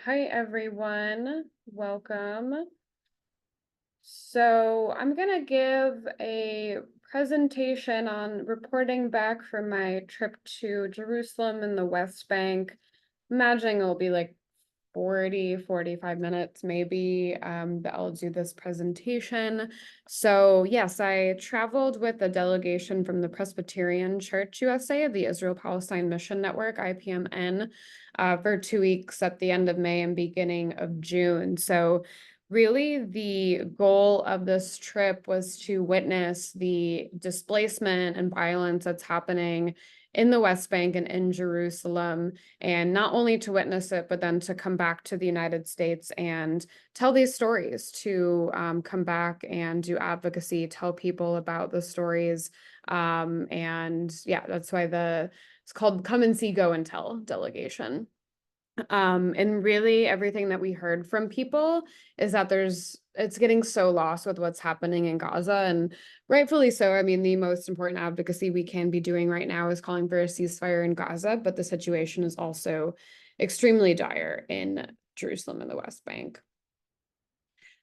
Hi everyone, welcome. So I'm gonna give a presentation on reporting back from my trip to Jerusalem and the West Bank. Imagining it'll be like 45 minutes maybe that I'll do this presentation. So yes, I traveled with a delegation from the Presbyterian Church USA of the Israel Palestine Mission Network, IPMN, for 2 weeks at the end of May and beginning of June. So really the goal of this trip was to witness the displacement and violence that's happening in the West Bank and in Jerusalem, and not only to witness it, but then to come back to the United States and tell these stories, to come back and do advocacy, tell people about the stories. And yeah, that's why it's called Come and See, Go and Tell Delegation. And really everything that we heard from people is that it's getting so lost with what's happening in Gaza, and rightfully so. I mean, the most important advocacy we can be doing right now is calling for a ceasefire in Gaza, but the situation is also extremely dire in Jerusalem and the West Bank.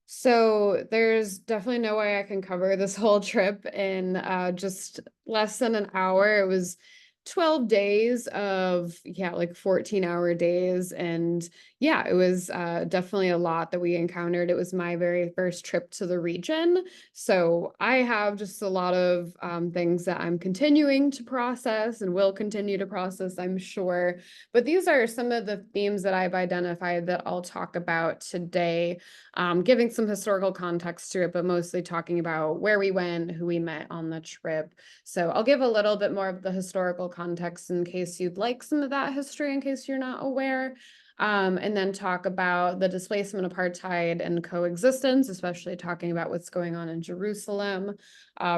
So there's definitely no way I can cover this whole trip in just less than an hour. It was 12 days of, like 14-hour days. And yeah, it was definitely a lot that we encountered. It was my very first trip to the region. So I have just a lot of things that I'm continuing to process and will continue to process, I'm sure. But these are some of the themes that I've identified that I'll talk about today, giving some historical context to it, but mostly talking about where we went, who we met on the trip. So I'll give a little bit more of the historical context in case you'd like some of that history, in case you're not aware. And then talk about the displacement, apartheid, and coexistence, especially talking about what's going on in Jerusalem,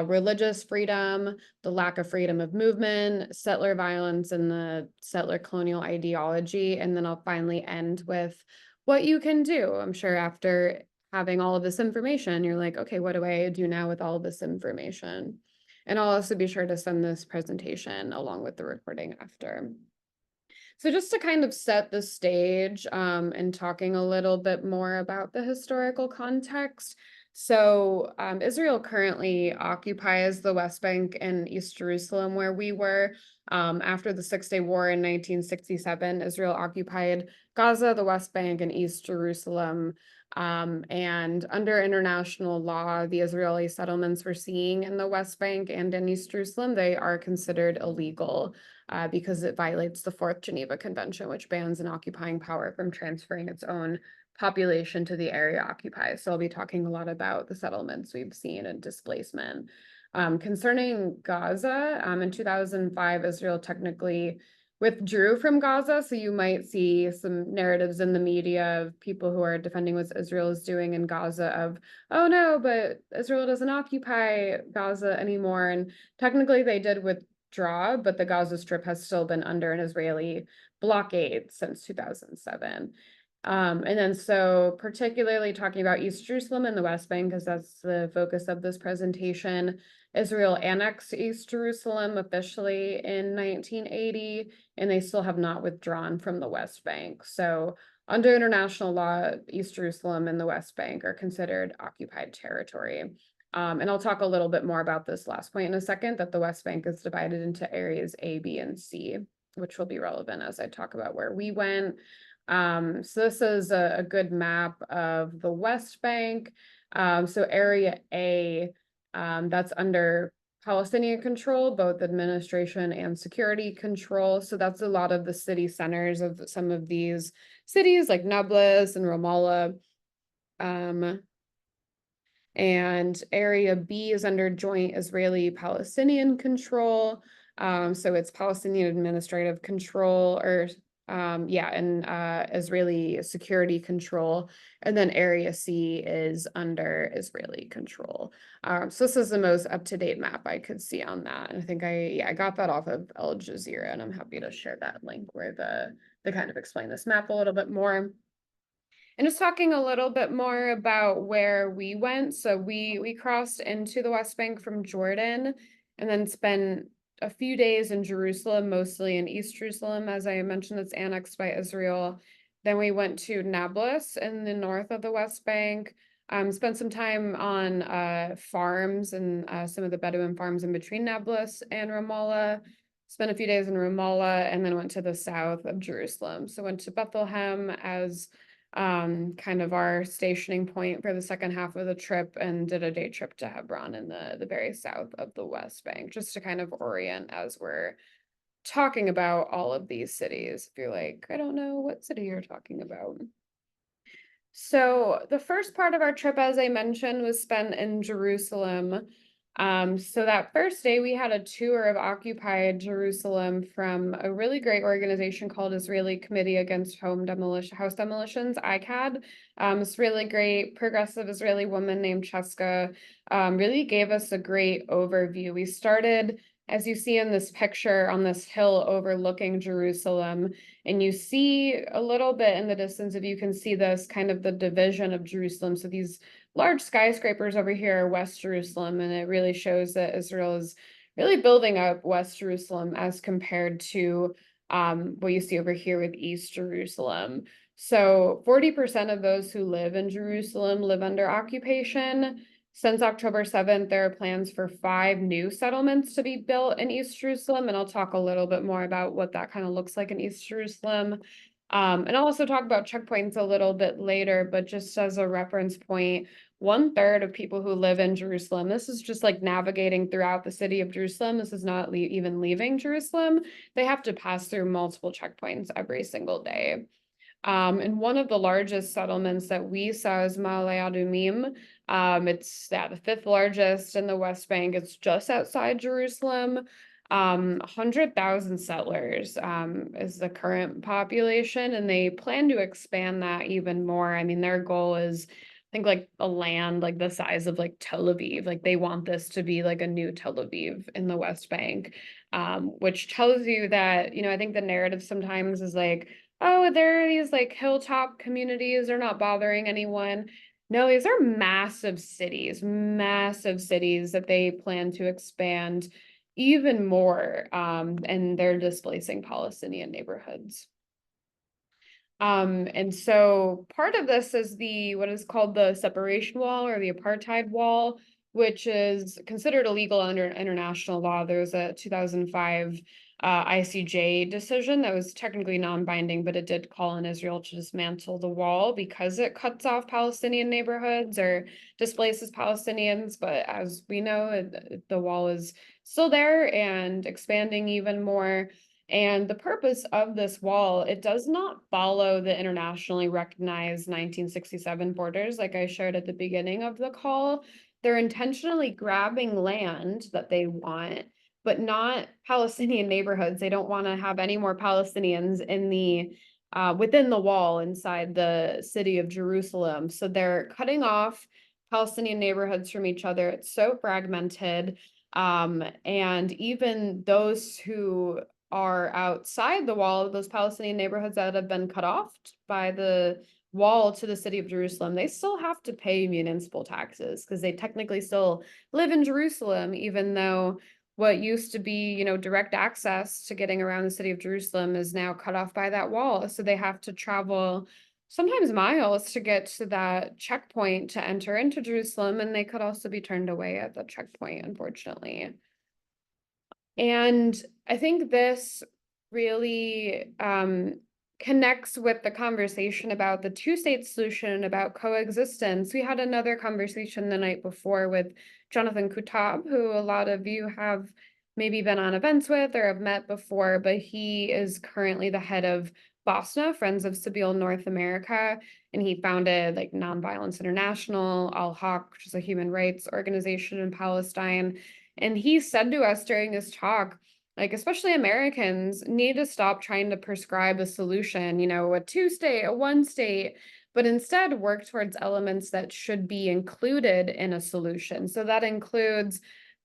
religious freedom, the lack of freedom of movement, settler violence, and the settler colonial ideology. And then I'll finally end with what you can do. I'm sure after having all of this information, you're like, okay, what do I do now with all of this information? And I'll also be sure to send this presentation along with the recording after. So just to kind of set the stage and talking a little bit more about the historical context. So Israel currently occupies the West Bank and East Jerusalem, where we were. After the Six-Day War in 1967, Israel occupied Gaza, the West Bank, and East Jerusalem. And under international law, the Israeli settlements we're seeing in the West Bank and in East Jerusalem, they are considered illegal because it violates the Fourth Geneva Convention, which bans an occupying power from transferring its own population to the area occupied. So I'll be talking a lot about the settlements we've seen and displacement. Concerning Gaza, in 2005, Israel technically withdrew from Gaza. So you might see some narratives in the media of people who are defending what Israel is doing in Gaza of, oh no, but Israel doesn't occupy Gaza anymore. And technically they did withdraw, but the Gaza Strip has still been under an Israeli blockade since 2007. And then so particularly talking about East Jerusalem and the West Bank, because that's the focus of this presentation. Israel annexed East Jerusalem officially in 1980, and they still have not withdrawn from the West Bank. So under international law, East Jerusalem and the West Bank are considered occupied territory. And I'll talk a little bit more about this last point in a second, that the West Bank is divided into areas A, B, and C, which will be relevant as I talk about where we went. So this is a good map of the West Bank. So area A, that's under Palestinian control, both administration and security control. So that's a lot of the city centers of some of these cities like Nablus and Ramallah. And area B is under joint Israeli-Palestinian control. So it's Palestinian administrative control, or Israeli security control. And then area C is under Israeli control. So this is the most up-to-date map I could see on that. And I think I got that off of Al Jazeera, and I'm happy to share that link where they kind of explain this map a little bit more. And just talking a little bit more about where we went. So we crossed into the West Bank from Jordan and then spent a few days in Jerusalem, mostly in East Jerusalem. As I mentioned, it's annexed by Israel. Then we went to Nablus in the north of the West Bank. Spent some time on farms and some of the Bedouin farms in between Nablus and Ramallah. Spent a few days in Ramallah and then went to the south of Jerusalem. So went to Bethlehem as kind of our stationing point for the second half of the trip, and did a day trip to Hebron in the very south of the West Bank, just to kind of orient as we're talking about all of these cities. If you're like, I don't know what city you're talking about. So the first part of our trip, as I mentioned, was spent in Jerusalem. So that first day we had a tour of occupied Jerusalem from a really great organization called Israeli Committee Against House Demolitions, ICAD. This really great progressive Israeli woman named Cheska really gave us a great overview. We started, as you see in this picture, on this hill overlooking Jerusalem, and you see a little bit in the distance, if you can see this, kind of the division of Jerusalem. So these large skyscrapers over here are West Jerusalem, and it really shows that Israel is really building up West Jerusalem as compared to what you see over here with East Jerusalem. So 40% of those who live in Jerusalem live under occupation. Since October 7th, there are plans for 5 new settlements to be built in East Jerusalem, and I'll talk a little bit more about what that kind of looks like in East Jerusalem. And I'll also talk about checkpoints a little bit later, but just as a reference point, 1/3 of people who live in Jerusalem, this is just like navigating throughout the city of Jerusalem. This is not even leaving Jerusalem. They have to pass through multiple checkpoints every single day. And one of the largest settlements that we saw is Ma'ale Adumim. It's the 5th largest in the West Bank. It's just outside Jerusalem. 100,000 settlers is the current population, and they plan to expand that even more. I mean, their goal is, I think, like a land like the size of like Tel Aviv. Like they want this to be like a new Tel Aviv in the West Bank, which tells you that, I think the narrative sometimes is like, oh, there are these like hilltop communities, they're not bothering anyone. No, these are massive cities that they plan to expand even more, and they're displacing Palestinian neighborhoods. And so part of this is what is called the separation wall or the apartheid wall, which is considered illegal under international law. There's a 2005 ICJ decision that was technically non-binding, but it did call on Israel to dismantle the wall because it cuts off Palestinian neighborhoods or displaces Palestinians. But as we know, the wall is still there and expanding even more. And the purpose of this wall, it does not follow the internationally recognized 1967 borders, like I shared at the beginning of the call. They're intentionally grabbing land that they want, but not Palestinian neighborhoods. They don't want to have any more Palestinians in within the wall inside the city of Jerusalem. So they're cutting off Palestinian neighborhoods from each other. It's so fragmented. And even those who are outside the wall, those Palestinian neighborhoods that have been cut off by the wall to the city of Jerusalem, they still have to pay municipal taxes because they technically still live in Jerusalem, even though what used to be, direct access to getting around the city of Jerusalem is now cut off by that wall. So they have to travel sometimes miles to get to that checkpoint to enter into Jerusalem, and they could also be turned away at the checkpoint, unfortunately. And I think this really connects with the conversation about the two-state solution, about coexistence. We had another conversation the night before with Jonathan Kutab, who a lot of you have maybe been on events with or have met before, but he is currently the head of BOSNA, Friends of Sabeel North America, and he founded like Nonviolence International, Al-Haq, which is a human rights organization in Palestine. And he said to us during his talk, like, especially Americans need to stop trying to prescribe a solution, a 2-state, a 1-state, but instead work towards elements that should be included in a solution. So that includes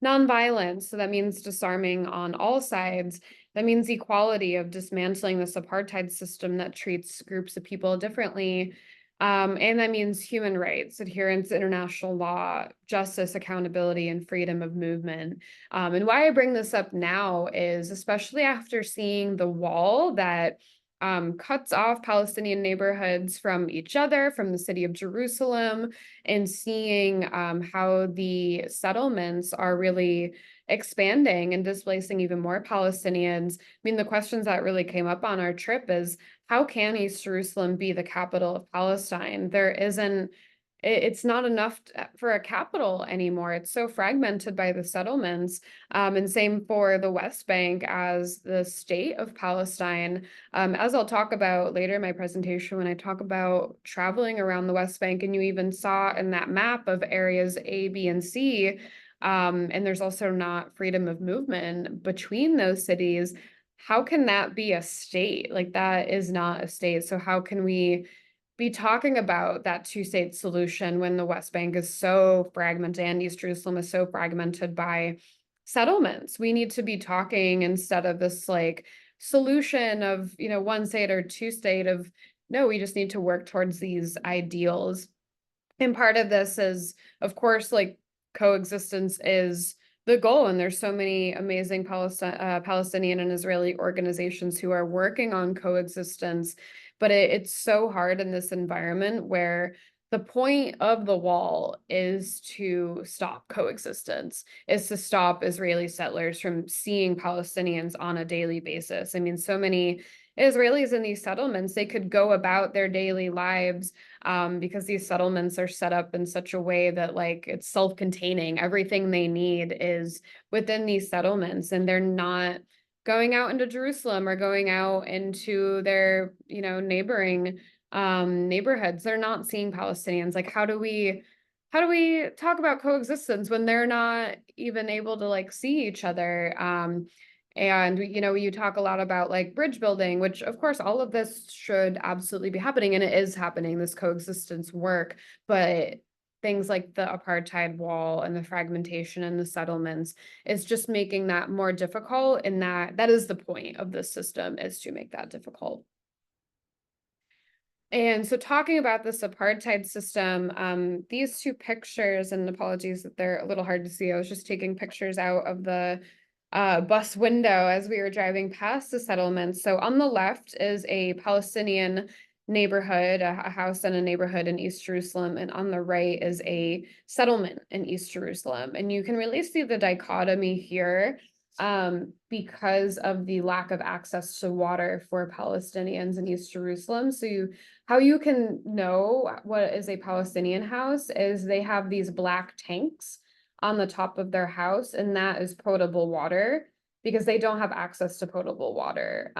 nonviolence. So that means disarming on all sides. That means equality, of dismantling this apartheid system that treats groups of people differently. And that means human rights, adherence to international law, justice, accountability, and freedom of movement. And why I bring this up now is, especially after seeing the wall that cuts off Palestinian neighborhoods from each other, from the city of Jerusalem, and seeing how the settlements are really expanding and displacing even more Palestinians. I mean, the questions that really came up on our trip is, how can East Jerusalem be the capital of Palestine? There isn't it's not enough for a capital anymore. It's so fragmented by the settlements. And same for the West Bank as the state of Palestine. As I'll talk about later in my presentation, when I talk about traveling around the West Bank, and you even saw in that map of areas A, B, and C, and there's also not freedom of movement between those cities. How can that be a state? Like, that is not a state. So how can we be talking about that two-state solution when the West Bank is so fragmented and East Jerusalem is so fragmented by settlements? We need to be talking, instead of this like solution of, one state or two state, of no, we just need to work towards these ideals. And part of this is, of course, like, coexistence is the goal. And there's so many amazing Palestinian and Israeli organizations who are working on coexistence. But it's so hard in this environment where the point of the wall is to stop coexistence, is to stop Israeli settlers from seeing Palestinians on a daily basis. I mean, so many Israelis in these settlements, they could go about their daily lives because these settlements are set up in such a way that, like, it's self-containing. Everything they need is within these settlements, and they're not going out into Jerusalem or going out into their, neighboring neighborhoods. They're not seeing Palestinians. Like, how do we talk about coexistence when they're not even able to like see each other? And you talk a lot about like bridge building, which of course all of this should absolutely be happening, and it is happening, this coexistence work, but things like the apartheid wall and the fragmentation and the settlements is just making that more difficult, and that is the point of this system, is to make that difficult. And so talking about this apartheid system, these two pictures, and apologies that they're a little hard to see, I was just taking pictures out of the bus window as we were driving past the settlements. So on the left is a Palestinian neighborhood, a house in a neighborhood in East Jerusalem, and on the right is a settlement in East Jerusalem. And you can really see the dichotomy here because of the lack of access to water for Palestinians in East Jerusalem. So how you can know what is a Palestinian house is they have these black tanks on the top of their house, and that is potable water, because they don't have access to potable water.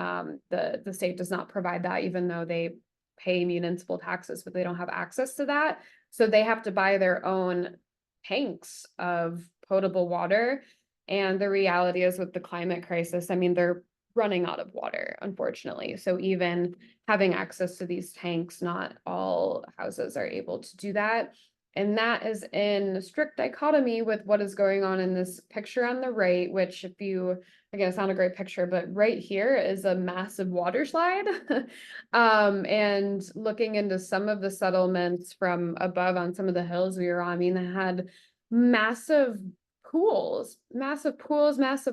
The state does not provide that, even though they pay municipal taxes, but they don't have access to that. So they have to buy their own tanks of potable water. And the reality is, with the climate crisis, I mean, they're running out of water, unfortunately. So even having access to these tanks, not all houses are able to do that. And that is in strict dichotomy with what is going on in this picture on the right, which, again, it's not a great picture, but right here is a massive water slide. And looking into some of the settlements from above on some of the hills we were on, I mean, they had massive pools, massive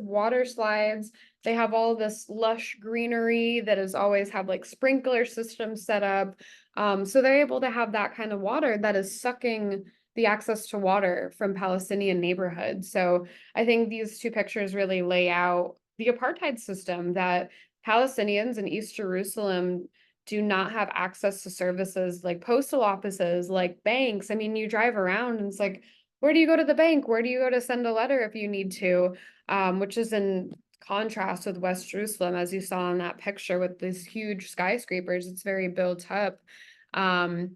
water slides. They have all this lush greenery that is always have like sprinkler systems set up. So they're able to have that kind of water that is sucking the access to water from Palestinian neighborhoods. So I think these two pictures really lay out the apartheid system, that Palestinians in East Jerusalem do not have access to services like postal offices, like banks. I mean, you drive around and it's like, where do you go to the bank? Where do you go to send a letter if you need to? Which is in contrast with West Jerusalem, as you saw in that picture with these huge skyscrapers. It's very built up. And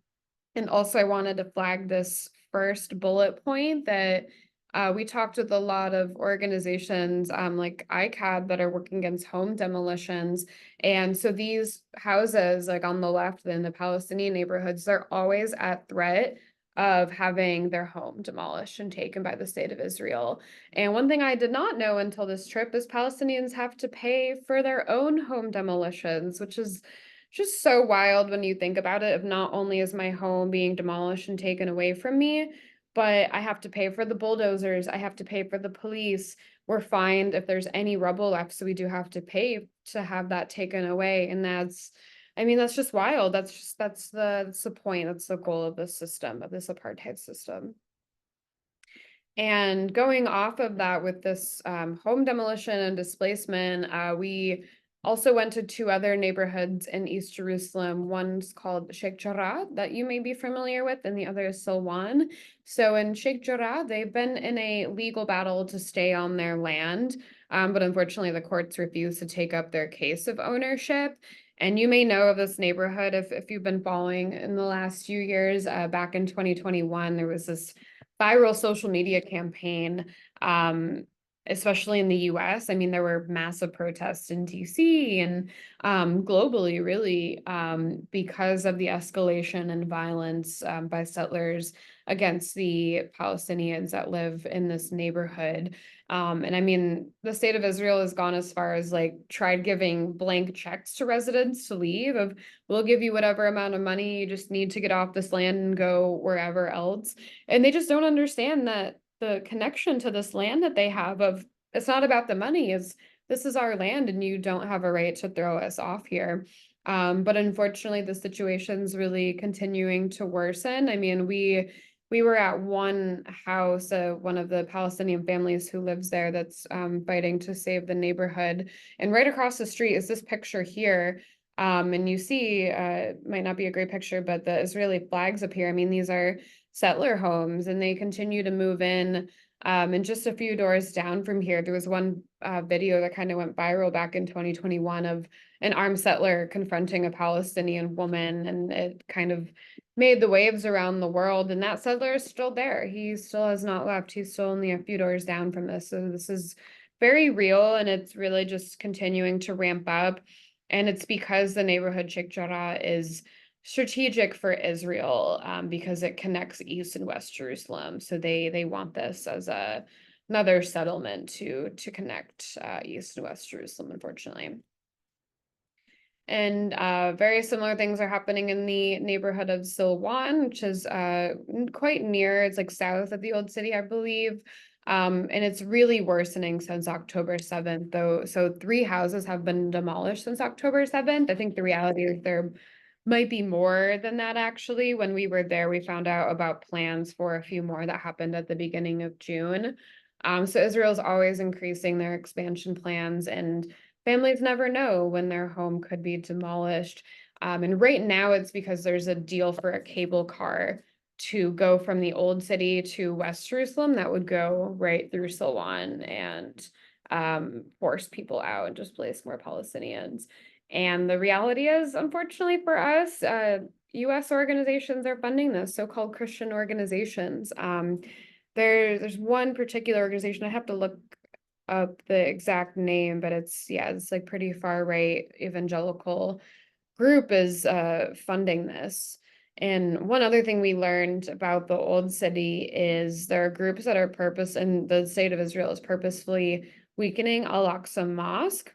also I wanted to flag this first bullet point that we talked with a lot of organizations like ICAD that are working against home demolitions. And so these houses, like on the left in the Palestinian neighborhoods, they're always at threat of having their home demolished and taken by the state of Israel. And one thing I did not know until this trip is Palestinians have to pay for their own home demolitions, which is just so wild when you think about it. Of not only is my home being demolished and taken away from me, but I have to pay for the bulldozers, I have to pay for the police. We're fined if there's any rubble left, so we do have to pay to have that taken away. And that's, I mean, that's just wild. That's the point. That's the goal of this system, of this apartheid system. And going off of that with this home demolition and displacement, we also went to two other neighborhoods in East Jerusalem. One's called Sheikh Jarrah, that you may be familiar with, and the other is Silwan. So in Sheikh Jarrah, they've been in a legal battle to stay on their land, but unfortunately the courts refuse to take up their case of ownership. And you may know of this neighborhood if you've been following in the last few years. Back in 2021, there was this viral social media campaign, especially in the US. I mean, there were massive protests in DC and globally, really, because of the escalation and violence by settlers against the Palestinians that live in this neighborhood. And I mean, the state of Israel has gone as far as like tried giving blank checks to residents to leave of, we'll give you whatever amount of money, you just need to get off this land and go wherever else. And they just don't understand that the connection to this land that they have of, it's not about the money, is this is our land and you don't have a right to throw us off here. But unfortunately, the situation's really continuing to worsen. I mean, we were at one house, one of the Palestinian families who lives there that's fighting to save the neighborhood. And right across the street is this picture here. And you see, it might not be a great picture, but the Israeli flags up here. I mean, these are settler homes and they continue to move in. And just a few doors down from here, there was one video that kind of went viral back in 2021 of an armed settler confronting a Palestinian woman, and it kind of made the waves around the world. And that settler is still there. He still has not left. He's still only a few doors down from this. So this is very real, and it's really just continuing to ramp up. And it's because the neighborhood Sheikh Jarrah is strategic for Israel, because it connects East and West Jerusalem. So they want this as another settlement to connect East and West Jerusalem, unfortunately. And very similar things are happening in the neighborhood of Silwan, which is quite near. It's like south of the old city, I believe. And it's really worsening since October 7th, though. So 3 houses have been demolished since October 7th. I think the reality is there might be more than that, actually. When we were there, we found out about plans for a few more that happened at the beginning of June. So Israel's always increasing their expansion plans, and families never know when their home could be demolished. And right now it's because there's a deal for a cable car to go from the old city to West Jerusalem that would go right through Silwan and force people out and displace more Palestinians. And the reality is, unfortunately for us, US organizations are funding this, so-called Christian organizations. There's one particular organization, I have to look up the exact name, but it's like pretty far right evangelical group is funding this. And one other thing we learned about the old city is there are groups that are and the state of Israel is purposefully weakening Al-Aqsa Mosque,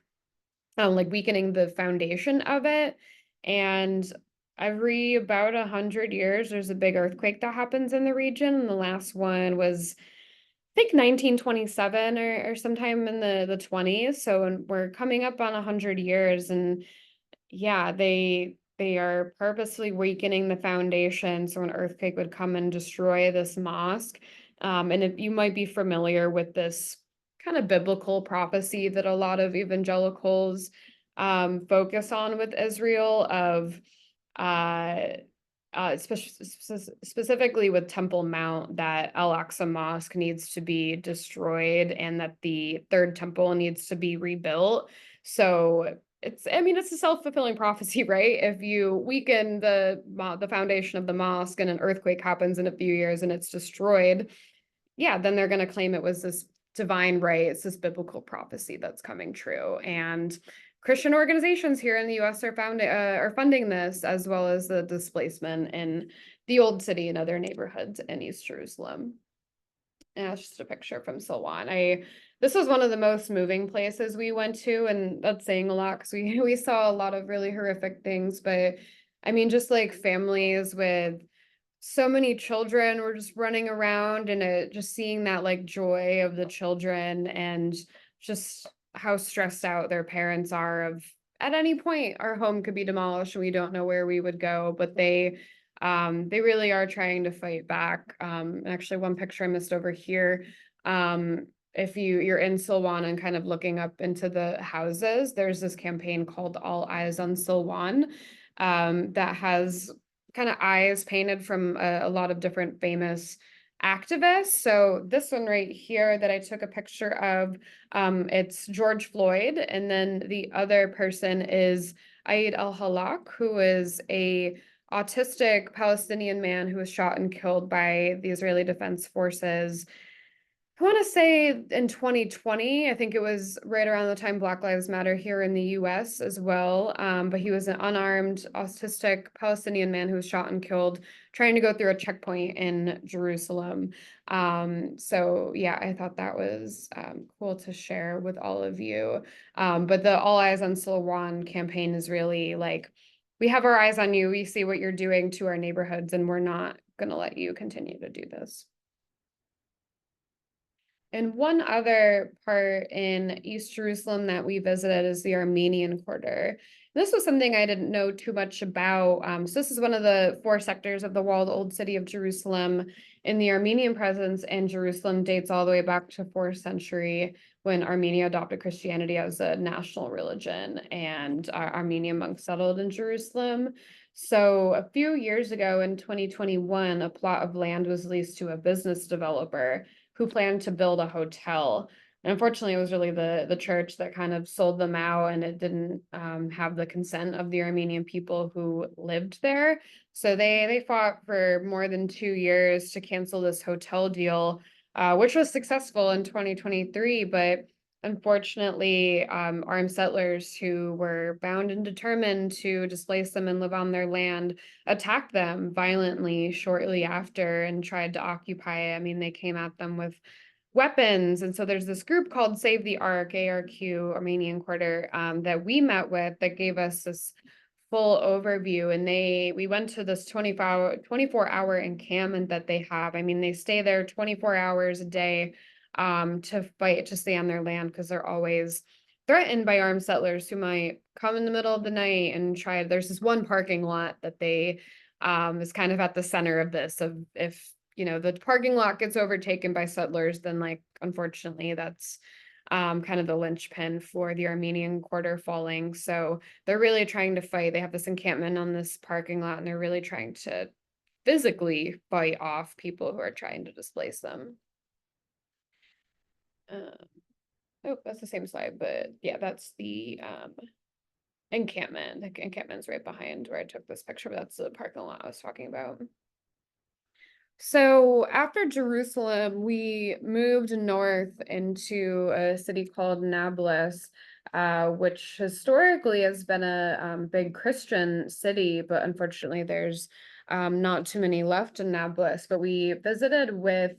like weakening the foundation of it. And every about 100 years, there's a big earthquake that happens in the region. And the last one was, I think, 1927 or sometime in the 20s. So we're coming up on 100 years, and yeah, they are purposely weakening the foundation so an earthquake would come and destroy this mosque. And if you might be familiar with this kind of biblical prophecy that a lot of evangelicals focus on with Israel of specifically with Temple Mount, that Al-Aqsa Mosque needs to be destroyed and that the third temple needs to be rebuilt. So it's a self-fulfilling prophecy, right? If you weaken the foundation of the mosque and an earthquake happens in a few years and it's destroyed, yeah, then they're going to claim it was this divine right. It's this biblical prophecy that's coming true. And Christian organizations here in the US are funding this, as well as the displacement in the old city and other neighborhoods in East Jerusalem. And that's just a picture from Silwan. This was one of the most moving places we went to, and that's saying a lot because we saw a lot of really horrific things. But I mean, just like families with so many children were just running around, and just seeing that like joy of the children, and just how stressed out their parents are of at any point our home could be demolished and we don't know where we would go, but they really are trying to fight back. And actually one picture I missed over here, if you're in Silwan and kind of looking up into the houses, there's this campaign called All Eyes on Silwan, that has kind of eyes painted from a lot of different famous activists. So this one right here that I took a picture of, it's George Floyd, and then the other person is Aid al-Halak, who is a autistic Palestinian man who was shot and killed by the Israeli Defense Forces. I want to say in 2020, I think it was right around the time Black Lives Matter here in the US as well. But he was an unarmed, autistic Palestinian man who was shot and killed trying to go through a checkpoint in Jerusalem. So yeah, I thought that was cool to share with all of you. But the All Eyes on Silwan campaign is really like, we have our eyes on you, we see what you're doing to our neighborhoods, and we're not going to let you continue to do this. And one other part in East Jerusalem that we visited is the Armenian quarter. This was something I didn't know too much about. So this is one of the 4 sectors of the walled old city of Jerusalem. And the Armenian presence in Jerusalem dates all the way back to 4th century when Armenia adopted Christianity as a national religion, and Armenian monks settled in Jerusalem. So a few years ago in 2021, a plot of land was leased to a business developer who planned to build a hotel. And unfortunately, it was really the church that kind of sold them out, and it didn't have the consent of the Armenian people who lived there. So they fought for more than 2 years to cancel this hotel deal, which was successful in 2023. But unfortunately, armed settlers who were bound and determined to displace them and live on their land attacked them violently shortly after and tried to occupy it. I mean, they came at them with weapons. And so there's this group called Save the Ark, ARQ, Armenian Quarter, that we met with that gave us this full overview. And we went to this 24-hour encampment that they have. I mean, they stay there 24 hours a day to fight to stay on their land, because they're always threatened by armed settlers who might come in the middle of the night and try. There's this one parking lot that they is kind of at the center of this, of if the parking lot gets overtaken by settlers, then like unfortunately that's kind of the linchpin for the Armenian quarter falling. So they're really trying to fight. They have this encampment on this parking lot, and they're really trying to physically fight off people who are trying to displace them. Oh, that's the same slide, but yeah, that's the encampment. The encampment's right behind where I took this picture, but that's the parking lot I was talking about. So after Jerusalem, we moved north into a city called Nablus, which historically has been a big Christian city, but unfortunately there's not too many left in Nablus. But we visited with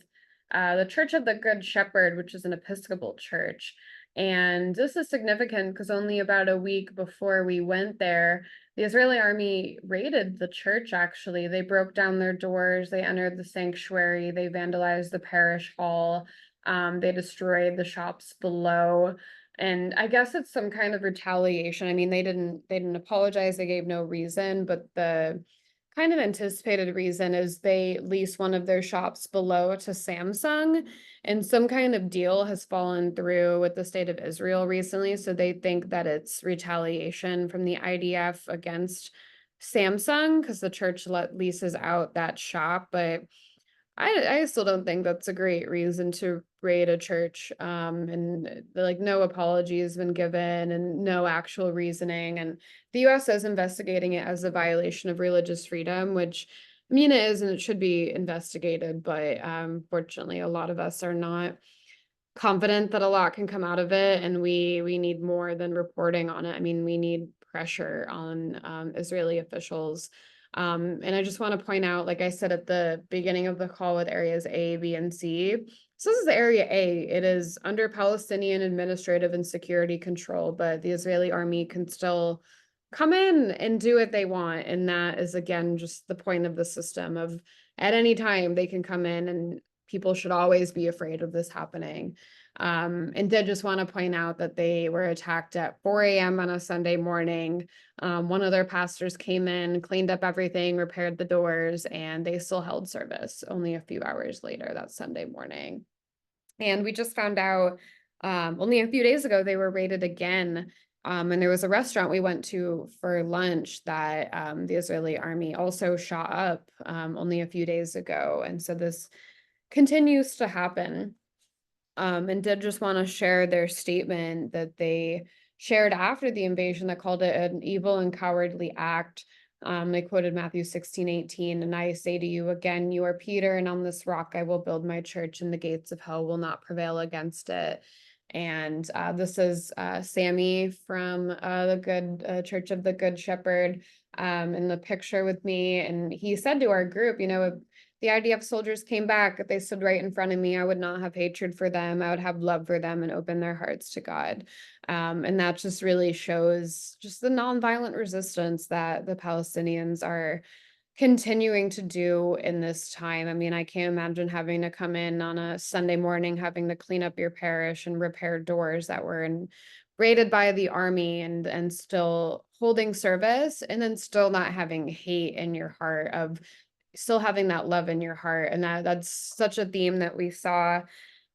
the Church of the Good Shepherd, which is an Episcopal church. And this is significant because only about a week before we went there, the Israeli army raided the church, actually. They broke down their doors, they entered the sanctuary, they vandalized the parish hall, they destroyed the shops below. And I guess it's some kind of retaliation. I mean, they didn't apologize, they gave no reason, but the kind of anticipated reason is they lease one of their shops below to Samsung, and some kind of deal has fallen through with the state of Israel recently. So they think that it's retaliation from the IDF against Samsung because the church leases out that shop. But I still don't think that's a great reason to raid a church. And like no apology has been given and no actual reasoning. And the US is investigating it as a violation of religious freedom, which I mean it is, and it should be investigated. But fortunately, a lot of us are not confident that a lot can come out of it, and we need more than reporting on it. I mean, we need pressure on Israeli officials. And I just want to point out, like I said at the beginning of the call with areas A, B, and C, so this is area A. It is under Palestinian administrative and security control, but the Israeli army can still come in and do what they want. And that is, again, just the point of the system of at any time they can come in and people should always be afraid of this happening. And did just want to point out that they were attacked at 4 a.m. on a Sunday morning. One of their pastors came in, cleaned up everything, repaired the doors, and they still held service only a few hours later that Sunday morning. And we just found out only a few days ago they were raided again. And there was a restaurant we went to for lunch that the Israeli army also shot up only a few days ago. And so this continues to happen. And did just want to share their statement that they shared after the invasion that called it an evil and cowardly act. They quoted Matthew 16:18, and I say to you again, you are Peter, and on this rock I will build my church, and the gates of hell will not prevail against it. And this is Sammy from the Good Church of the Good Shepherd in the picture with me. And he said to our group, you know, if the IDF soldiers came back, if they stood right in front of me, I would not have hatred for them. I would have love for them and open their hearts to God. And that just really shows just the nonviolent resistance that the Palestinians are continuing to do in this time. I mean, I can't imagine having to come in on a Sunday morning, having to clean up your parish and repair doors that were raided by the army, and still holding service, and then still not having hate in your heart, of still having that love in your heart. And that's such a theme that we saw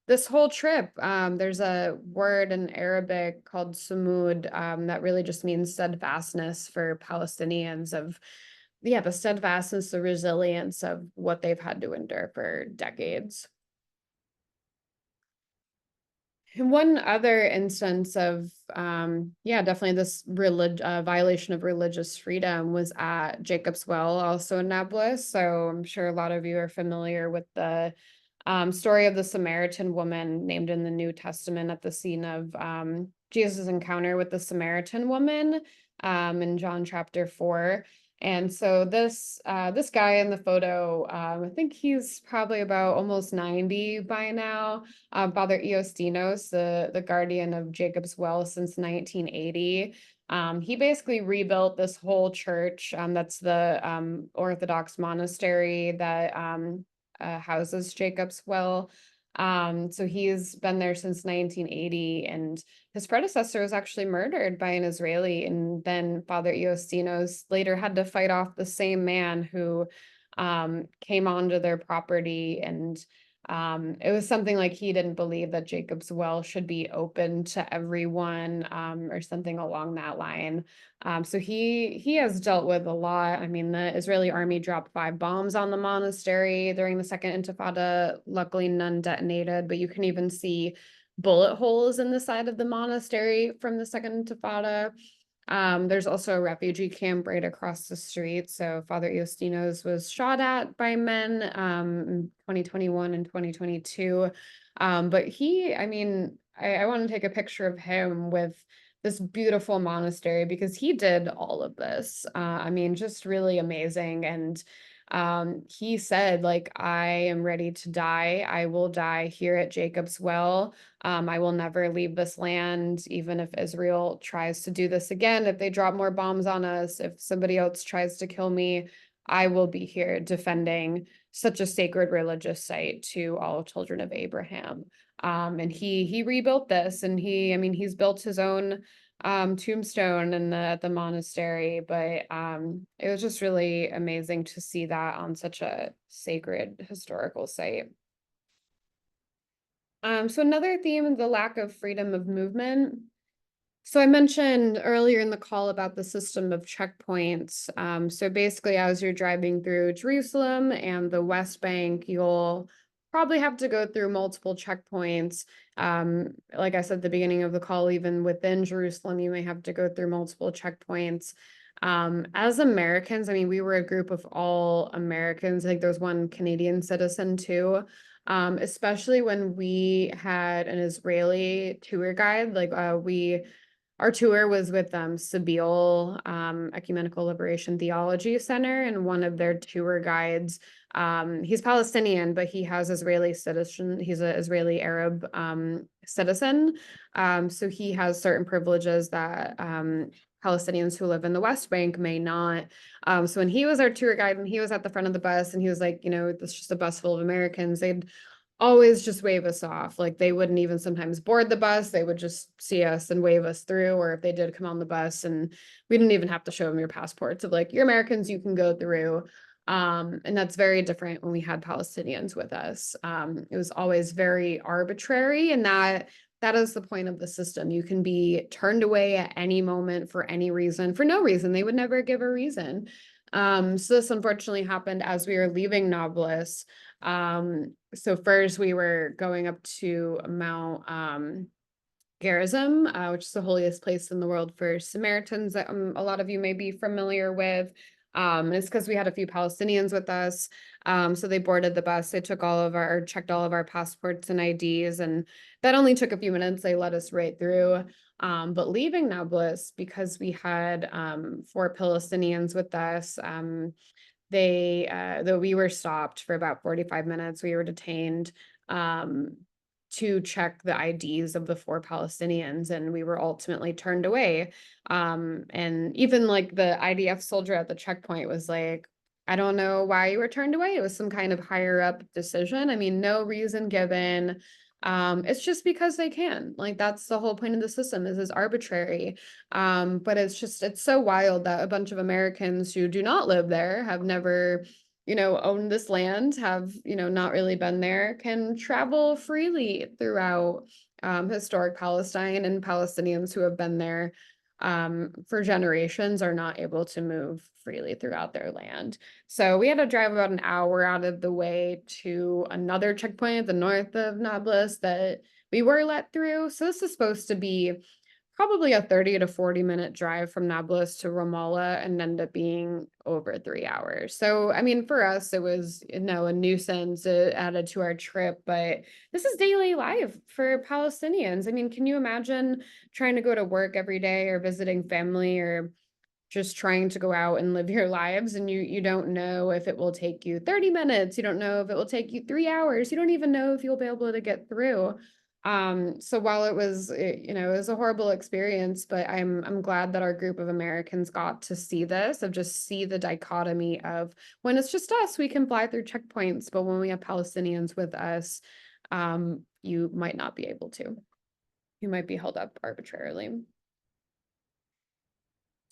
this whole trip. There's a word in Arabic called sumud that really just means steadfastness for Palestinians, of the steadfastness, the resilience of what they've had to endure for decades. And one other instance of, definitely this violation of religious freedom was at Jacob's Well, also in Nablus. So I'm sure a lot of you are familiar with the story of the Samaritan woman named in the New Testament at the scene of Jesus' encounter with the Samaritan woman in John chapter 4. And so this guy in the photo, I think he's probably about almost 90 by now. Father Eostinos, the guardian of Jacob's Well since 1980. He basically rebuilt this whole church. That's the Orthodox monastery that houses Jacob's Well. So he's been there since 1980, and his predecessor was actually murdered by an Israeli, and then Father Eostinos later had to fight off the same man who came onto their property. And it was something like he didn't believe that Jacob's Well should be open to everyone, or something along that line. So he has dealt with a lot. I mean, the Israeli army dropped 5 bombs on the monastery during the Second Intifada. Luckily, none detonated, but you can even see bullet holes in the side of the monastery from the Second Intifada. There's also a refugee camp right across the street. So Father Eostinos was shot at by men in 2021 and 2022. But I want to take a picture of him with this beautiful monastery, because he did all of this. Just really amazing. And he said, like, I am ready to die. I will die here at Jacob's Well. I will never leave this land, even if Israel tries to do this again, if they drop more bombs on us, if somebody else tries to kill me, I will be here defending such a sacred religious site to all children of Abraham. And he rebuilt this, and he's built his own tombstone in the monastery. But it was just really amazing to see that on such a sacred historical site. So another theme, the lack of freedom of movement. So I mentioned earlier in the call about the system of checkpoints. So basically, as you're driving through Jerusalem and the West Bank, you'll probably have to go through multiple checkpoints. Like I said at the beginning of the call, even within Jerusalem, you may have to go through multiple checkpoints. As Americans, we were a group of all Americans. I think there was one Canadian citizen too. Especially when we had an Israeli tour guide, our tour was with Sabeel Ecumenical Liberation Theology Center, and one of their tour guides, he's Palestinian, but he has Israeli citizen. He's an Israeli Arab citizen. So he has certain privileges that Palestinians who live in the West Bank may not. So when he was our tour guide, and he was at the front of the bus, and he was like, this is just a bus full of Americans, they'd always just wave us off. Like they wouldn't even sometimes board the bus. They would just see us and wave us through. Or if they did come on the bus, and we didn't even have to show them your passports of like, you're Americans, you can go through. And that's very different when we had Palestinians with us. It was always very arbitrary, and that is the point of the system. You can be turned away at any moment for any reason, for no reason. They would never give a reason. So this unfortunately happened as we were leaving Nablus. So first we were going up to Mount Gerizim, which is the holiest place in the world for Samaritans that a lot of you may be familiar with. It's because we had a few Palestinians with us. So they boarded the bus. They took checked all of our passports and IDs, and that only took a few minutes. They let us right through. But leaving Nablus, because we had 4 Palestinians with us, though we were stopped for about 45 minutes, we were detained to check the IDs of the 4 Palestinians, and we were ultimately turned away. And even like the IDF soldier at the checkpoint was like, I don't know why you were turned away. It was some kind of higher up decision. I mean, no reason given. It's just because they can. Like that's the whole point of the system is arbitrary. But it's so wild that a bunch of Americans who do not live there, have never, owned this land, have, not really been there, can travel freely throughout historic Palestine, and Palestinians who have been there for generations are not able to move freely throughout their land. So we had to drive about an hour out of the way to another checkpoint at the north of Nablus that we were let through. So this is supposed to be probably a 30 to 40-minute drive from Nablus to Ramallah, and ended up being over 3 hours. So, I mean, for us, it was, a nuisance. It added to our trip, but this is daily life for Palestinians. I mean, can you imagine trying to go to work every day, or visiting family, or just trying to go out and live your lives, and you don't know if it will take you 30 minutes, you don't know if it will take you 3 hours, you don't even know if you'll be able to get through. So while it was it was a horrible experience, but I'm glad that our group of Americans got to see this, of just see the dichotomy of when it's just us, we can fly through checkpoints, but when we have Palestinians with us, you might not be able to. You might be held up arbitrarily.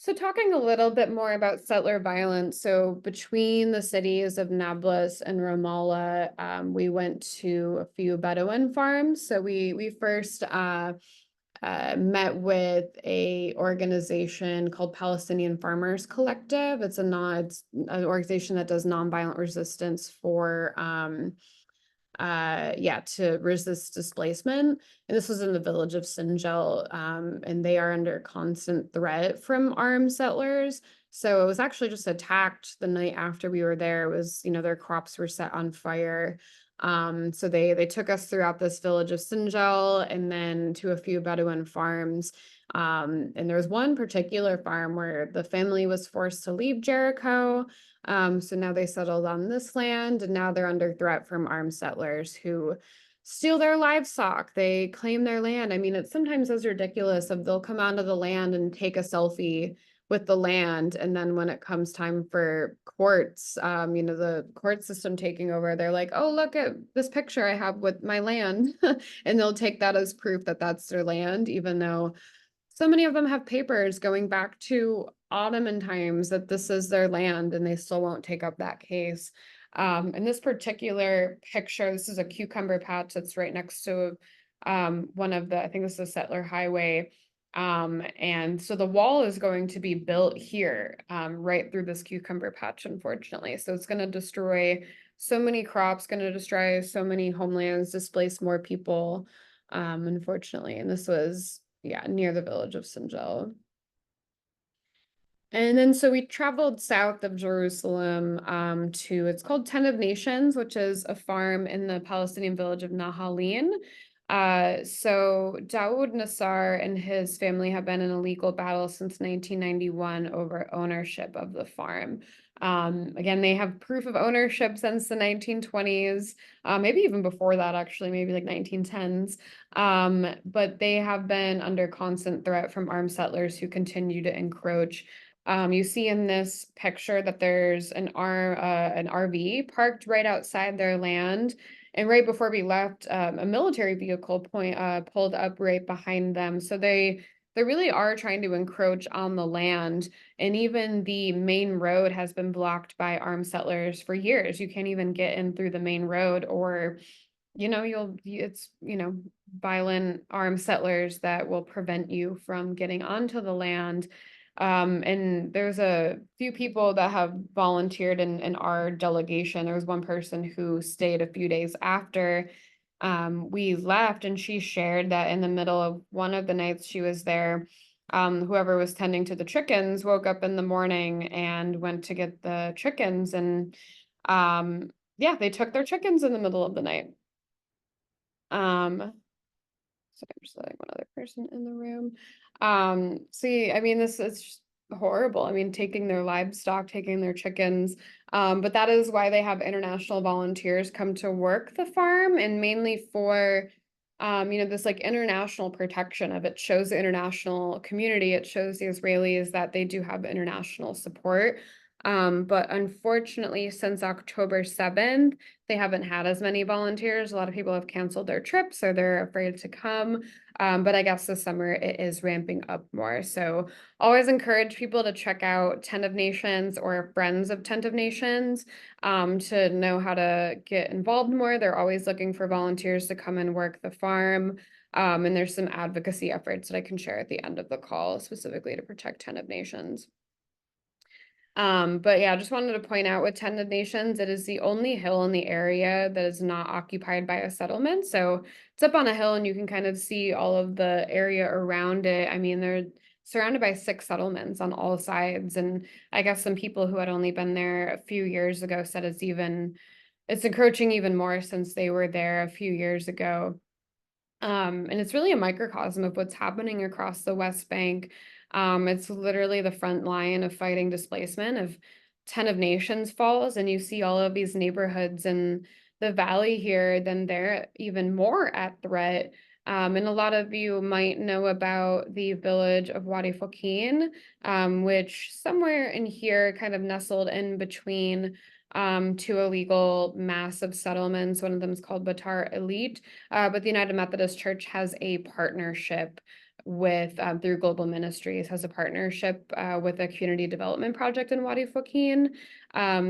So talking a little bit more about settler violence. So between the cities of Nablus and Ramallah, we went to a few Bedouin farms. So we first met with a organization called Palestinian Farmers Collective. It's an organization that does nonviolent resistance for to resist displacement. And this was in the village of Sinjel, and they are under constant threat from armed settlers. So it was actually just attacked the night after we were there. It was, their crops were set on fire. So they took us throughout this village of Sinjel, and then to a few Bedouin farms. And there was one particular farm where the family was forced to leave Jericho. So now they settled on this land, and now they're under threat from armed settlers who steal their livestock. They claim their land. I mean, it's sometimes as ridiculous of they'll come onto the land and take a selfie with the land, and then when it comes time for courts, the court system taking over, they're like, oh, look at this picture I have with my land. And they'll take that as proof that that's their land, even though so many of them have papers going back to Ottoman times that this is their land, and they still won't take up that case. In this particular picture, this is a cucumber patch that's right next to one of the, I think this is a settler highway. And so the wall is going to be built here, right through this cucumber patch, unfortunately. So it's going to destroy so many crops, going to destroy so many homelands, displace more people, unfortunately. And this was, near the village of Sinjel. And then so we traveled south of Jerusalem to, it's called Tent of Nations, which is a farm in the Palestinian village of Nahalin. So Dawood Nassar and his family have been in a legal battle since 1991 over ownership of the farm. Again, they have proof of ownership since the 1920s, maybe even before that, actually, maybe like 1910s. But they have been under constant threat from armed settlers who continue to encroach You see in this picture that there's an RV parked right outside their land. And right before we left, a military vehicle pulled up right behind them. So they really are trying to encroach on the land. And even the main road has been blocked by armed settlers for years. You can't even get in through the main road, or it's violent armed settlers that will prevent you from getting onto the land. And there's a few people that have volunteered in our delegation. There was one person who stayed a few days after we left, and she shared that in the middle of one of the nights she was there, whoever was tending to the chickens woke up in the morning and went to get the chickens, and yeah, they took their chickens in the middle of the night. So I'm just letting one other person in the room. See, I mean, this is just horrible. I mean, taking their livestock, taking their chickens. But that is why they have international volunteers come to work the farm, and mainly for, this like international protection of it. Shows the international community, it shows the Israelis that they do have international support. But unfortunately, since October 7th, they haven't had as many volunteers. A lot of people have canceled their trips or they're afraid to come. But I guess this summer it is ramping up more. So always encourage people to check out Tent of Nations or Friends of Tent of Nations to know how to get involved more. They're always looking for volunteers to come and work the farm. And there's some advocacy efforts that I can share at the end of the call specifically to protect Tent of Nations. But yeah, I just wanted to point out with Tent of Nations, it is the only hill in the area that is not occupied by a settlement. So it's up on a hill and you can kind of see all of the area around it. I mean, they're surrounded by 6 settlements on all sides. And I guess some people who had only been there a few years ago said it's encroaching even more since they were there a few years ago. And it's really a microcosm of what's happening across the West Bank. It's literally the front line of fighting displacement of Tent of Nations falls, and you see all of these neighborhoods in the valley here, then they're even more at threat. And a lot of you might know about the village of Wadi Fokin, which somewhere in here, kind of nestled in between 2 illegal massive settlements. One of them is called Batar Elite. But the United Methodist Church has a partnership with, through Global Ministries, has a partnership with a community development project in Wadi Fokin.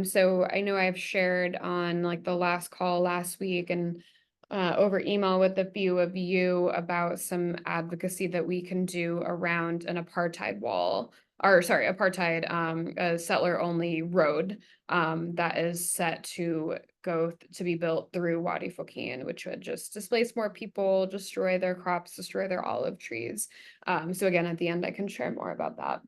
So I know I've shared on like the last call last week and over email with a few of you about some advocacy that we can do around an apartheid wall, or sorry, apartheid settler only road that is set to be built through Wadi Fokin, which would just displace more people, destroy their crops, destroy their olive trees. So again, at the end, I can share more about that.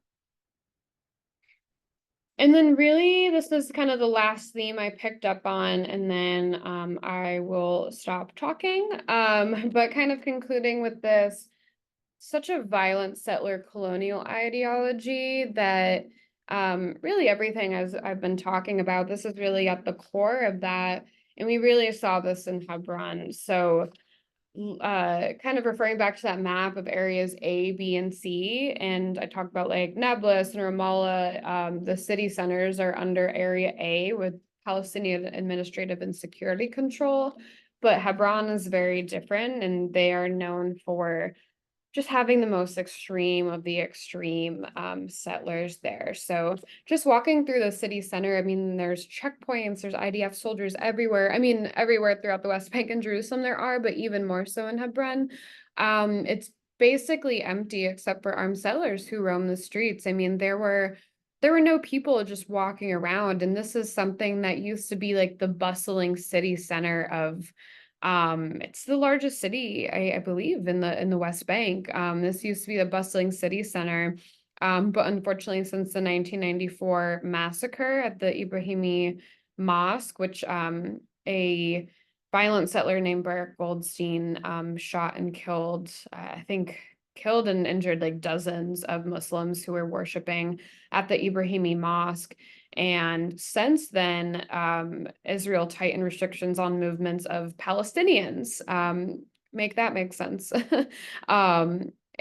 And then really, this is kind of the last theme I picked up on, and then I will stop talking. But kind of concluding with this, such a violent settler colonial ideology that really everything as I've been talking about, this is really at the core of that. And we really saw this in Hebron. So kind of referring back to that map of areas A, B, and C, and I talked about like Nablus and Ramallah, the city centers are under Area A with Palestinian administrative and security control, but Hebron is very different, and they are known for just having the most extreme of the extreme settlers there. So just walking through the city center, I mean, there's checkpoints, there's IDF soldiers everywhere. I mean, everywhere throughout the West Bank and Jerusalem there are, but even more so in Hebron. It's basically empty except for armed settlers who roam the streets. I mean, there were no people just walking around, and this is something that used to be like the bustling city center of it's the largest city, I believe, in the West Bank. This used to be the bustling city center. But unfortunately, since the 1994 massacre at the Ibrahimi Mosque, which a violent settler named Barak Goldstein shot and killed, I think killed and injured like dozens of Muslims who were worshiping at the Ibrahimi Mosque. And since then, Israel tightened restrictions on movements of Palestinians. Make sense.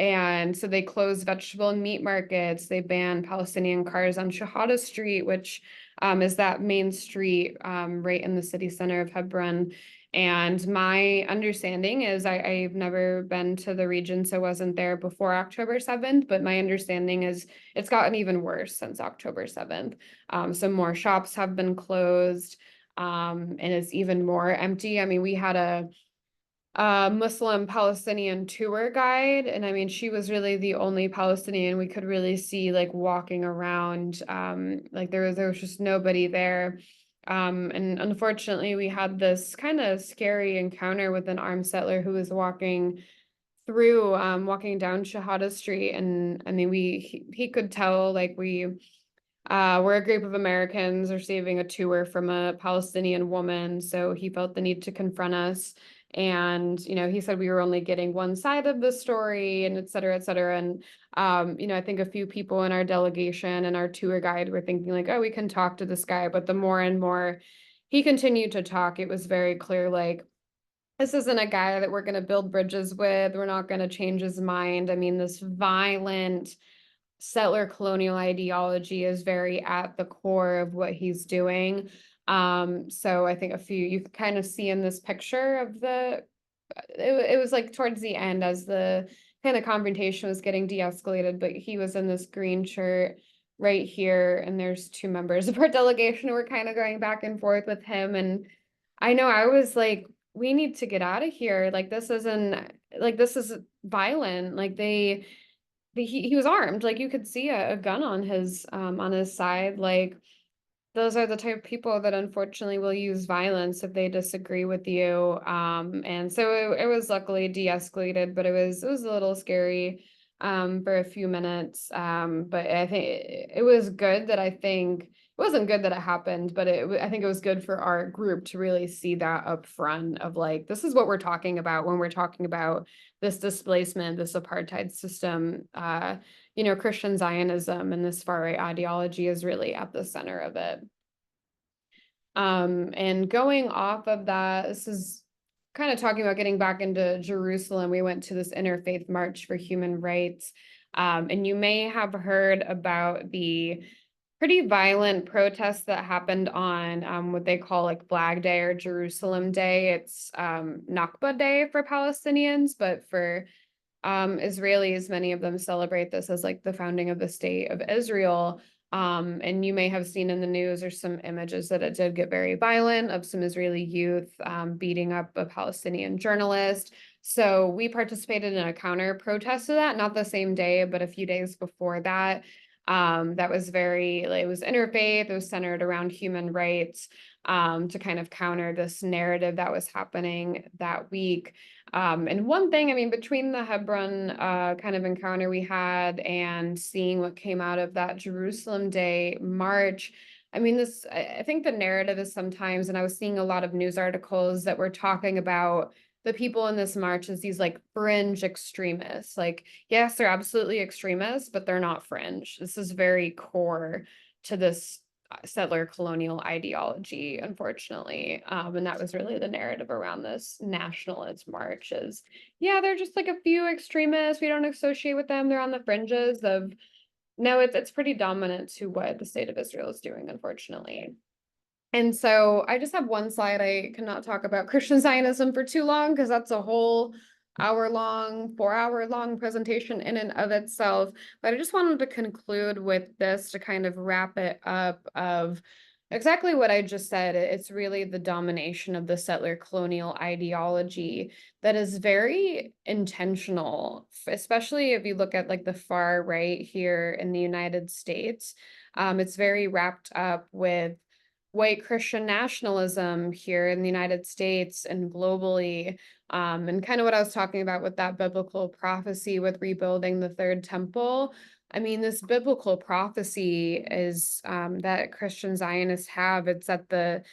And so they closed vegetable and meat markets. They banned Palestinian cars on Shahada Street, which is that main street right in the city center of Hebron. And my understanding is I've never been to the region, so I wasn't there before October 7th, but my understanding is it's gotten even worse since October 7th. So more shops have been closed, and it's even more empty. I mean, we had a Muslim Palestinian tour guide, and I mean, she was really the only Palestinian we could really see like walking around. Like there was just nobody there. And unfortunately, we had this kind of scary encounter with an armed settler who was walking down Shahada Street, and I mean, he could tell like we're a group of Americans receiving a tour from a Palestinian woman, so he felt the need to confront us. And, he said we were only getting one side of the story, and et cetera, et cetera. And, I think a few people in our delegation and our tour guide were thinking like, oh, we can talk to this guy. But the more and more he continued to talk, it was very clear, like, this isn't a guy that we're going to build bridges with. We're not going to change his mind. I mean, this violent settler colonial ideology is very at the core of what he's doing. So I think you can kind of see in this picture of it was like towards the end as the kind of confrontation was getting de-escalated, but he was in this green shirt right here, and there's two members of our delegation who were kind of going back and forth with him. And I know I was like, we need to get out of here. Like this is violent. Like he was armed, like you could see a gun on his side. Like those are the type of people that unfortunately will use violence if they disagree with you. And so it was luckily de-escalated, but it was a little scary for a few minutes. But I think it was good that it wasn't good that it happened, but I think it was good for our group to really see that up front of like, this is what we're talking about when we're talking about this displacement, this apartheid system. Christian Zionism and this far right ideology is really at the center of it. And going off of that, this is kind of talking about getting back into Jerusalem. We went to this Interfaith March for Human Rights. And you may have heard about the pretty violent protests that happened on what they call like Flag Day or Jerusalem Day. It's Nakba Day for Palestinians, but for Israelis, many of them celebrate this as like the founding of the state of Israel. And you may have seen in the news, there's some images that it did get very violent of some Israeli youth beating up a Palestinian journalist. So we participated in a counter protest to that, not the same day, but a few days before that. That was it was interfaith, it was centered around human rights to kind of counter this narrative that was happening that week. And one thing, I mean, between the Hebron kind of encounter we had and seeing what came out of that Jerusalem Day march, I mean, I think the narrative is sometimes, and I was seeing a lot of news articles that were talking about the people in this march as these like fringe extremists. Like, yes, they're absolutely extremists, but they're not fringe. This is very core to this settler colonial ideology, unfortunately. And that was really the narrative around this nationalist march is, yeah, they're just like a few extremists. We don't associate with them. They're on the fringes of, no, it's pretty dominant to what the state of Israel is doing, unfortunately. And so I just have one slide. I cannot talk about Christian Zionism for too long because that's a whole 4-hour-long presentation in and of itself. But I just wanted to conclude with this to kind of wrap it up of exactly what I just said. It's really the domination of the settler colonial ideology that is very intentional, especially if you look at like the far right here in the United States. It's very wrapped up with white Christian nationalism here in the United States and globally. And kind of what I was talking about with that biblical prophecy with rebuilding the third temple. I mean, this biblical prophecy is that Christian Zionists have. It's that the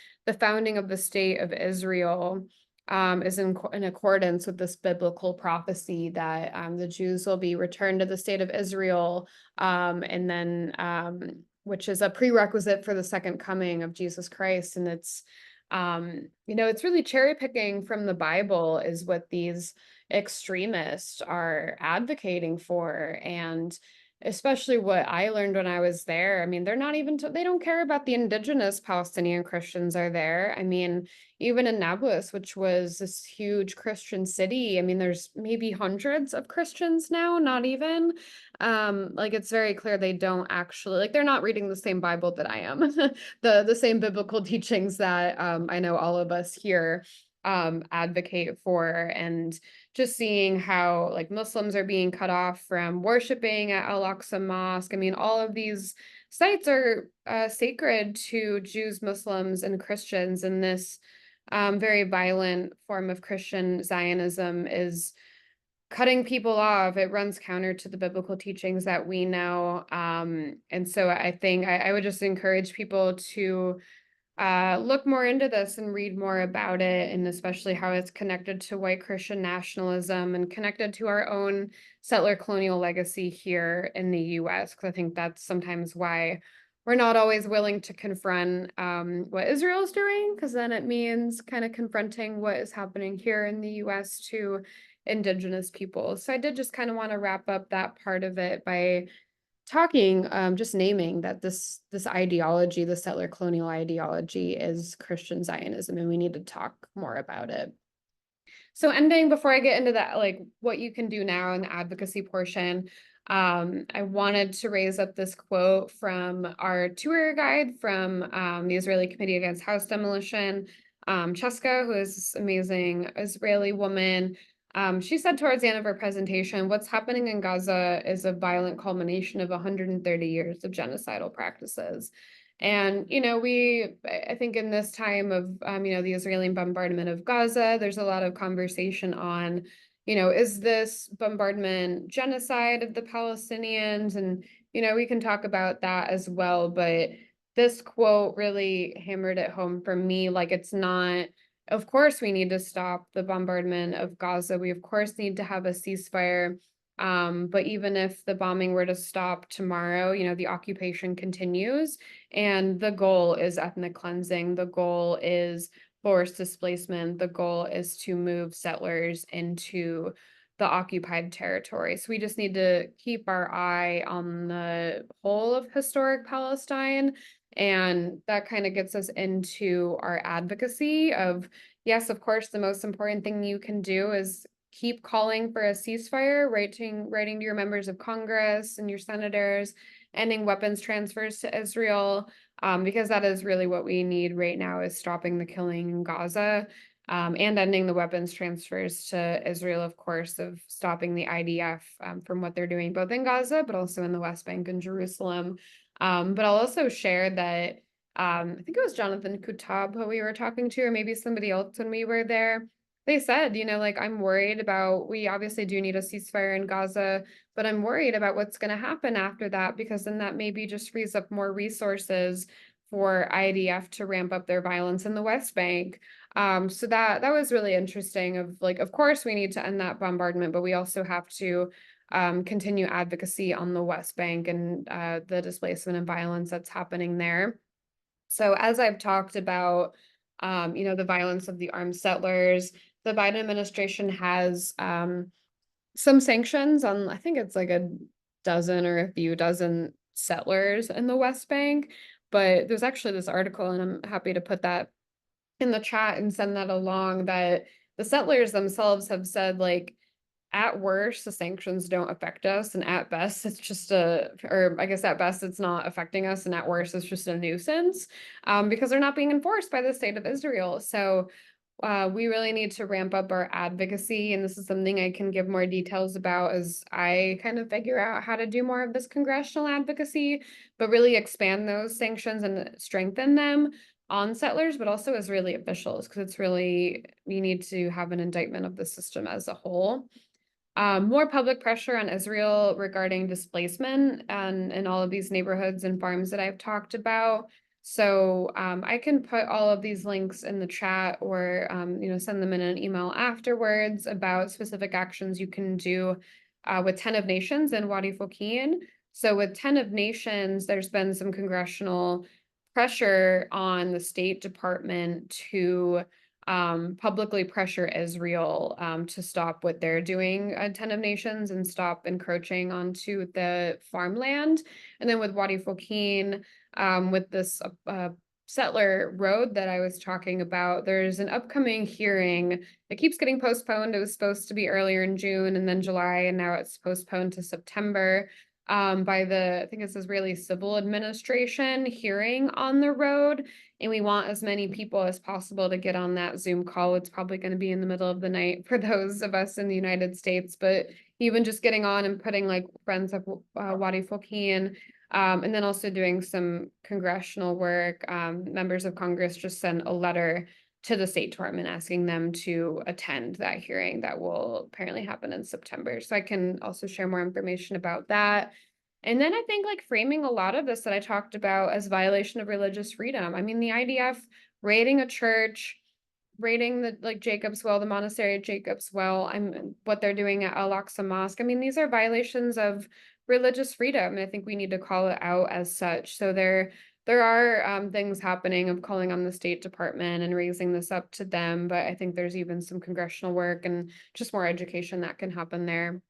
founding of the state of Israel is in accordance with this biblical prophecy that the Jews will be returned to the state of Israel, and then which is a prerequisite for the second coming of Jesus Christ. And it's It's really cherry picking from the Bible is what these extremists are advocating for. And especially what I learned when I was there. I mean, they're not even, they don't care about the indigenous Palestinian Christians are there. I mean, even in Nablus, which was this huge Christian city, I mean, there's maybe hundreds of Christians now, not even. Like it's very clear they don't actually, like they're not reading the same Bible that I am, the same biblical teachings that I know all of us here advocate for. And just seeing how like Muslims are being cut off from worshiping at Al-Aqsa Mosque. I mean, all of these sites are sacred to Jews, Muslims, and Christians, and this very violent form of Christian Zionism is cutting people off. It runs counter to the biblical teachings that we know. And so I think I would just encourage people to look more into this and read more about it, and especially how it's connected to white Christian nationalism and connected to our own settler colonial legacy here in the US, because I think that's sometimes why we're not always willing to confront what Israel's doing, because then it means kind of confronting what is happening here in the US to indigenous people. So I did just kind of want to wrap up that part of it by talking, just naming that this ideology, the settler colonial ideology, is Christian Zionism, and we need to talk more about it. So ending, before I get into that, like what you can do now in the advocacy portion, I wanted to raise up this quote from our tour guide from the Israeli Committee Against House Demolition, Cheska, who is this amazing Israeli woman. She said towards the end of her presentation, what's happening in Gaza is a violent culmination of 130 years of genocidal practices. And, I think in this time of, the Israeli bombardment of Gaza, there's a lot of conversation on, is this bombardment genocide of the Palestinians? And, we can talk about that as well. But this quote really hammered it home for me. Like, it's not, of course, we need to stop the bombardment of Gaza. We, of course, need to have a ceasefire. But even if the bombing were to stop tomorrow, the occupation continues. And the goal is ethnic cleansing. The goal is forced displacement. The goal is to move settlers into the occupied territory. So we just need to keep our eye on the whole of historic Palestine. And that kind of gets us into our advocacy of, yes, of course, the most important thing you can do is keep calling for a ceasefire, writing to your members of Congress and your senators, ending weapons transfers to Israel, because that is really what we need right now, is stopping the killing in Gaza, and ending the weapons transfers to Israel, of course, of stopping the IDF from what they're doing both in Gaza, but also in the West Bank and Jerusalem. But I'll also share that I think it was Jonathan Kutab who we were talking to, or maybe somebody else when we were there. They said, like, I'm worried about, we obviously do need a ceasefire in Gaza, but I'm worried about what's going to happen after that, because then that maybe just frees up more resources for IDF to ramp up their violence in the West Bank. So that was really interesting of like, of course, we need to end that bombardment, but we also have to continue advocacy on the West Bank and the displacement and violence that's happening there. So as I've talked about, the violence of the armed settlers, the Biden administration has some sanctions on, I think it's like a dozen or a few dozen settlers in the West Bank. But there's actually this article, and I'm happy to put that in the chat and send that along, that the settlers themselves have said, like, at worst, the sanctions don't affect us, and at best, it's just or I guess at best, it's not affecting us, and at worst, it's just a nuisance, because they're not being enforced by the state of Israel. So we really need to ramp up our advocacy, and this is something I can give more details about as I kind of figure out how to do more of this congressional advocacy, but really expand those sanctions and strengthen them on settlers, but also Israeli officials, because it's really, we need to have an indictment of the system as a whole. More public pressure on Israel regarding displacement and in all of these neighborhoods and farms that I've talked about. So I can put all of these links in the chat, or send them in an email afterwards about specific actions you can do with 10 of Nations and Wadi Fokien. So with 10 of Nations, there's been some congressional pressure on the State Department to publicly pressure Israel to stop what they're doing at Ten of Nations and stop encroaching onto the farmland. And then with Wadi Fokeen, with this settler road that I was talking about, there's an upcoming hearing that keeps getting postponed. It was supposed to be earlier in June and then July, and now it's postponed to September by I think it's Israeli Civil Administration hearing on the road. And we want as many people as possible to get on that Zoom call. It's probably going to be in the middle of the night for those of us in the United States, but even just getting on and putting like Friends of Wadi Fokeen, and then also doing some congressional work. Members of Congress just sent a letter to the State Department asking them to attend that hearing that will apparently happen in September. So I can also share more information about that. And then I think like framing a lot of this that I talked about as violation of religious freedom. I mean, the IDF raiding a church, raiding the like Jacob's Well, the monastery at Jacob's Well, what they're doing at Al-Aqsa Mosque. I mean, these are violations of religious freedom. And I think we need to call it out as such. So there are things happening of calling on the State Department and raising this up to them, but I think there's even some congressional work and just more education that can happen there.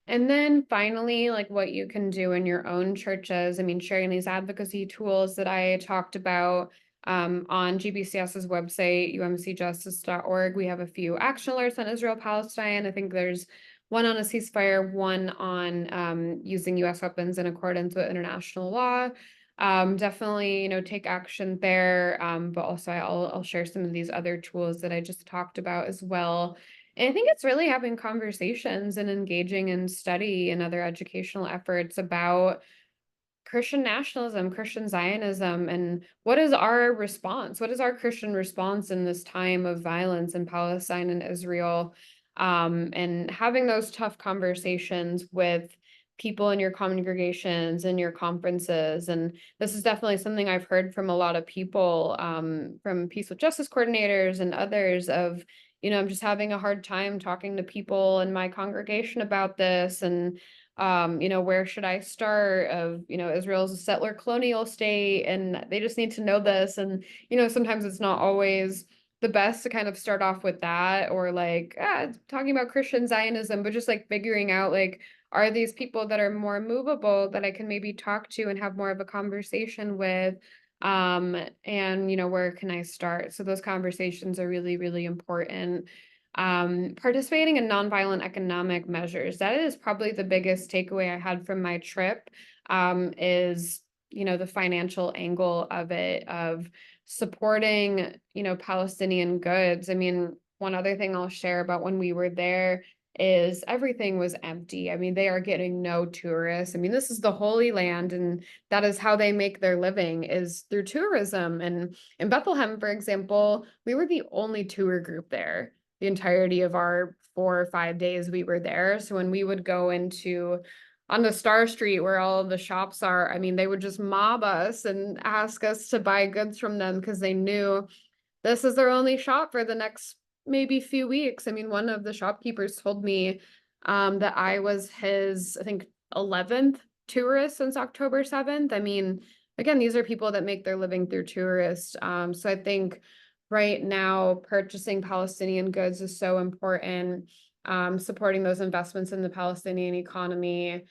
And then finally, like what you can do in your own churches. I mean, sharing these advocacy tools that I talked about on GBCS's website, umcjustice.org. We have a few action alerts on Israel Palestine. I think there's one on a ceasefire, one on using U.S. weapons in accordance with international law. Definitely, take action there. But also I'll share some of these other tools that I just talked about as well. And I think it's really having conversations and engaging in study and other educational efforts about Christian nationalism, Christian Zionism, and what is our response? What is our Christian response in this time of violence in Palestine and Israel? And having those tough conversations with people in your congregations and your conferences. And this is definitely something I've heard from a lot of people, from Peace with Justice coordinators and others of, I'm just having a hard time talking to people in my congregation about this. And where should I start of, Israel's a settler colonial state and they just need to know this. And, sometimes it's not always the best to kind of start off with that or like talking about Christian Zionism, but just like figuring out like, are these people that are more movable that I can maybe talk to and have more of a conversation with? And where can I start? So those conversations are really, really important. Participating in nonviolent economic measures. That is probably the biggest takeaway I had from my trip, is, the financial angle of it, of supporting, Palestinian goods. I mean, one other thing I'll share about when we were there is everything was empty. I mean, they are getting no tourists. I mean, this is the Holy Land, and that is how they make their living is through tourism. And in Bethlehem, for example, we were the only tour group there the entirety of our 4 or 5 days we were there. So when we would go on the Star Street where all of the shops are, I mean, they would just mob us and ask us to buy goods from them because they knew this is their only shop for the next maybe few weeks. I mean, one of the shopkeepers told me that I was his, I think, 11th tourist since October 7th. I mean, again, these are people that make their living through tourists. So I think right now, purchasing Palestinian goods is so important. Supporting those investments in the Palestinian economy,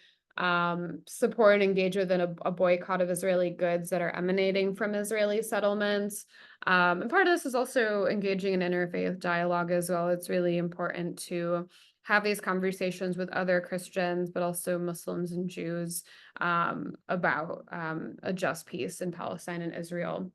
support and engage within a boycott of Israeli goods that are emanating from Israeli settlements. And part of this is also engaging in interfaith dialogue as well. It's really important to have these conversations with other Christians, but also Muslims and Jews, about a just peace in Palestine and Israel.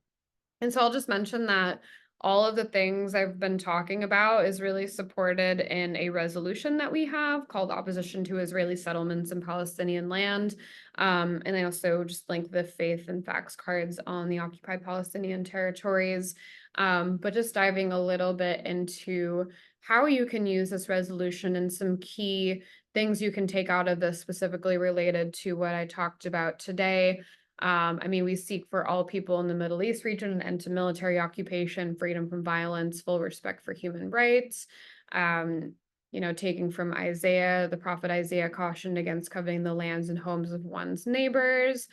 And so I'll just mention that all of the things I've been talking about is really supported in a resolution that we have called Opposition to Israeli Settlements in Palestinian Land. And I also just link the faith and facts cards on the occupied Palestinian territories. But just diving a little bit into how you can use this resolution and some key things you can take out of this specifically related to what I talked about today. I mean, we seek for all people in the Middle East region an end to military occupation, freedom from violence, full respect for human rights. Taking from Isaiah, the prophet Isaiah cautioned against coveting the lands and homes of one's neighbors.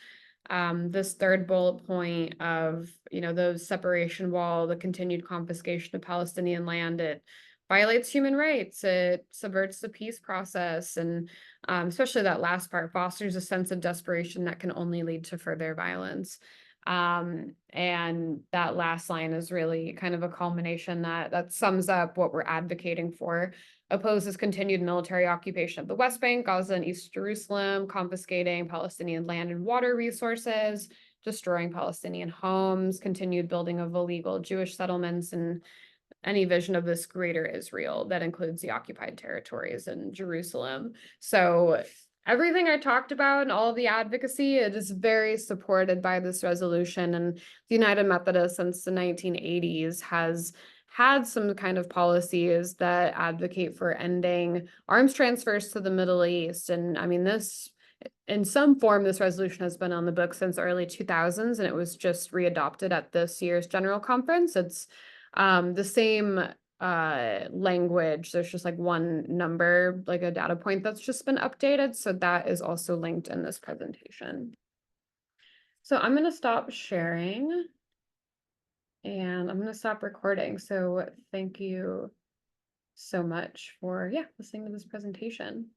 This third bullet point of, the separation wall, the continued confiscation of Palestinian land, it violates human rights, it subverts the peace process, and especially that last part, fosters a sense of desperation that can only lead to further violence. And that last line is really kind of a culmination that sums up what we're advocating for. Opposes continued military occupation of the West Bank, Gaza, and East Jerusalem, confiscating Palestinian land and water resources, destroying Palestinian homes, continued building of illegal Jewish settlements, and any vision of this greater Israel that includes the occupied territories and Jerusalem. So everything I talked about and all of the advocacy, it is very supported by this resolution. And the United Methodist since the 1980s has had some kind of policies that advocate for ending arms transfers to the Middle East. And I mean, this, in some form, this resolution has been on the book since early 2000s, and it was just readopted at this year's General Conference. It's the same language. There's just like one number, like a data point that's just been updated. So that is also linked in this presentation. So I'm going to stop sharing and I'm going to stop recording. So thank you so much for, listening to this presentation.